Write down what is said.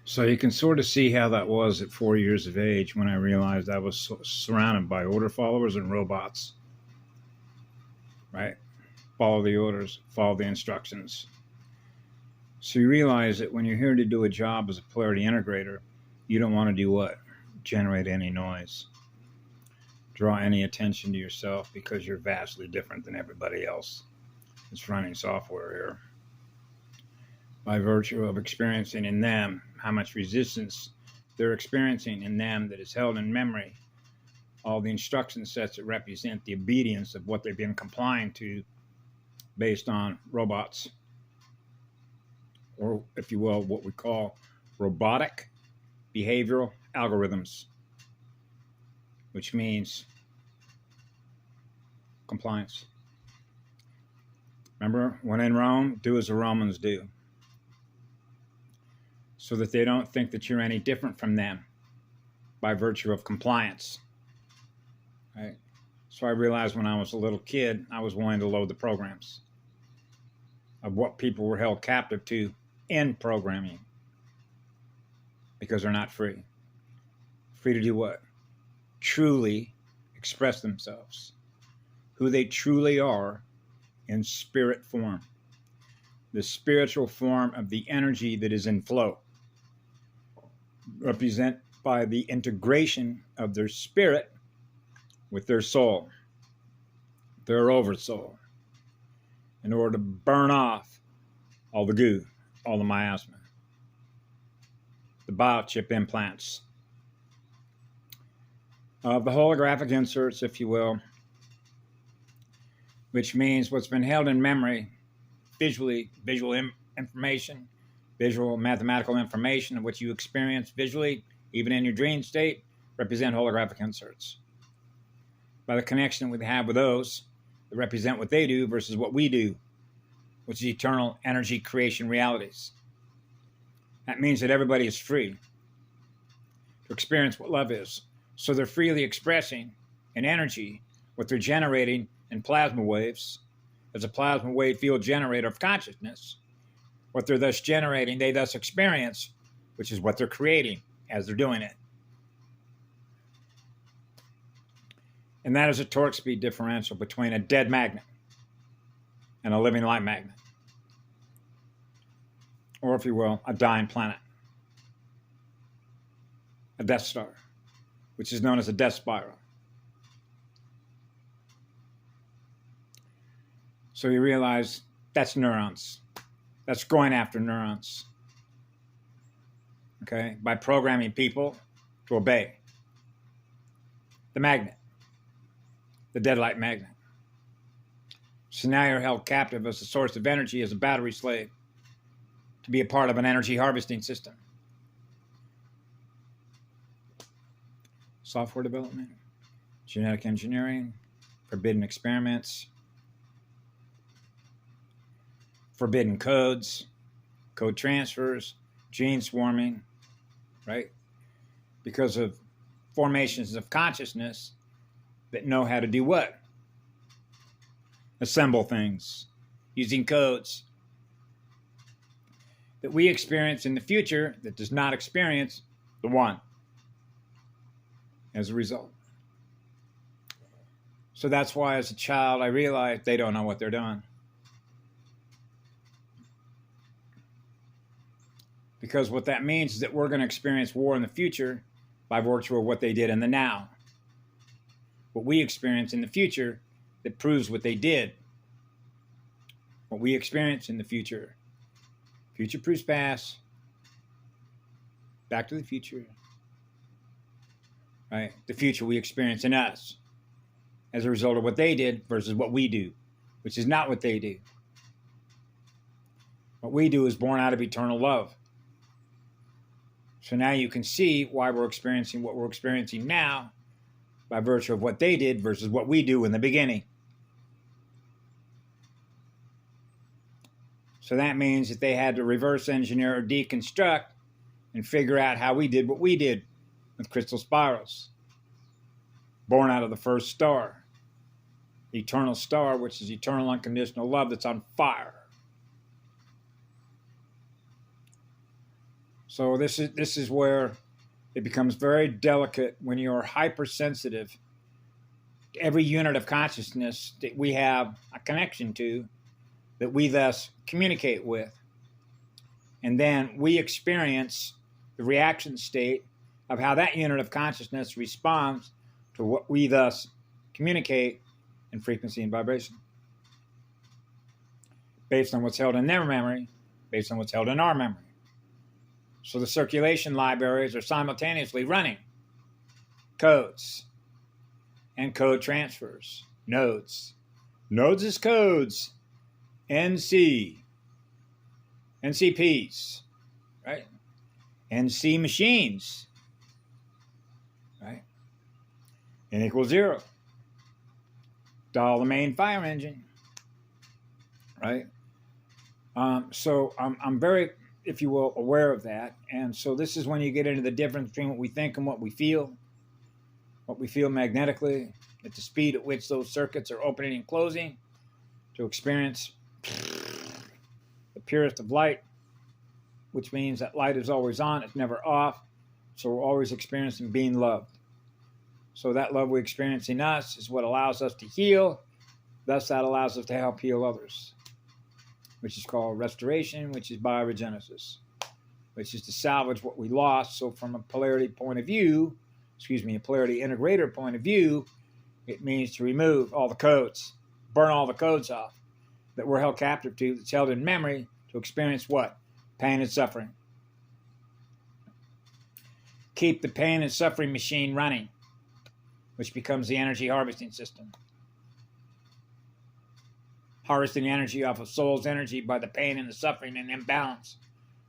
So you can sort of see how that was at 4 years of age when I realized I was surrounded by order followers and robots, right? Follow the orders, follow the instructions. So you realize that when you're here to do a job as a polarity integrator, you don't want to do what? Generate any noise. Draw any attention to yourself because you're vastly different than everybody else that's running software here. By virtue of experiencing in them how much resistance they're experiencing in them that is held in memory, all the instruction sets that represent the obedience of what they've been complying to based on robots, or if you will, what we call robotic behavioral algorithms, which means compliance. Remember, when in Rome, do as the Romans do, so that they don't think that you're any different from them by virtue of compliance. Right? So I realized when I was a little kid, I was willing to load the programs of what people were held captive to in programming, because they're not free. Free to do what? Truly express themselves, who they truly are in spirit form, the spiritual form of the energy that is in flow, represent by the integration of their spirit with their soul, their oversoul, in order to burn off all the goo, all the miasma, the biochip implants, of the holographic inserts, if you will, which means what's been held in memory, visual information, visual mathematical information of what you experience visually, even in your dream state, represent holographic inserts. By the connection we have with those that represent what they do versus what we do, which is eternal energy creation realities. That means that everybody is free to experience what love is. So they're freely expressing in energy what they're generating in plasma waves as a plasma wave field generator of consciousness. What they're thus generating, they thus experience, which is what they're creating as they're doing it. And that is a torque speed differential between a dead magnet and a living light magnet. Or, if you will, a dying planet. A Death Star, which is known as a death spiral. So you realize that's neurons. That's going after neurons. Okay? By programming people to obey the magnet, the dead light magnet. So now you're held captive as a source of energy, as a battery slave, to be a part of an energy harvesting system. Software development, genetic engineering, forbidden experiments, forbidden codes, code transfers, gene swarming, right? Because of formations of consciousness that know how to do what? Assemble things using codes that we experience in the future that does not experience the one as a result. So that's why as a child I realized they don't know what they're doing. Because what that means is that we're going to experience war in the future by virtue of what they did in the now. What we experience in the future that proves what they did. What we experience in the future. Future proves past. Back to the future. Right? The future we experience in us as a result of what they did versus what we do, which is not what they do. What we do is born out of eternal love. So now you can see why we're experiencing what we're experiencing now by virtue of what they did versus what we do in the beginning. So that means that they had to reverse engineer or deconstruct and figure out how we did what we did with crystal spirals. Born out of the first star. The eternal star, which is eternal unconditional love that's on fire. So this is where it becomes very delicate when you're hypersensitive to every unit of consciousness that we have a connection to, that we thus communicate with. And then we experience the reaction state of how that unit of consciousness responds to what we thus communicate in frequency and vibration, based on what's held in their memory, based on what's held in our memory. So the circulation libraries are simultaneously running codes and code transfers. Nodes. Nodes is codes. NC. NCPs. Right? NC machines. Right? N equals 0. Dial the main fire engine. Right? So I'm very, if you will, aware of that. And so this is when you get into the difference between what we think and what we feel magnetically, at the speed at which those circuits are opening and closing to experience the purest of light, which means that light is always on, it's never off. So we're always experiencing being loved. So that love we experience in us is what allows us to heal. Thus, that allows us to help heal others, which is called restoration, which is bioregenesis, which is to salvage what we lost. So from a polarity point of view, a polarity integrator point of view, it means to remove all the codes, burn all the codes off that we're held captive to, that's held in memory, to experience what? Pain and suffering. Keep the pain and suffering machine running, which becomes the energy harvesting system. Harvesting energy off of soul's energy by the pain and the suffering and imbalance.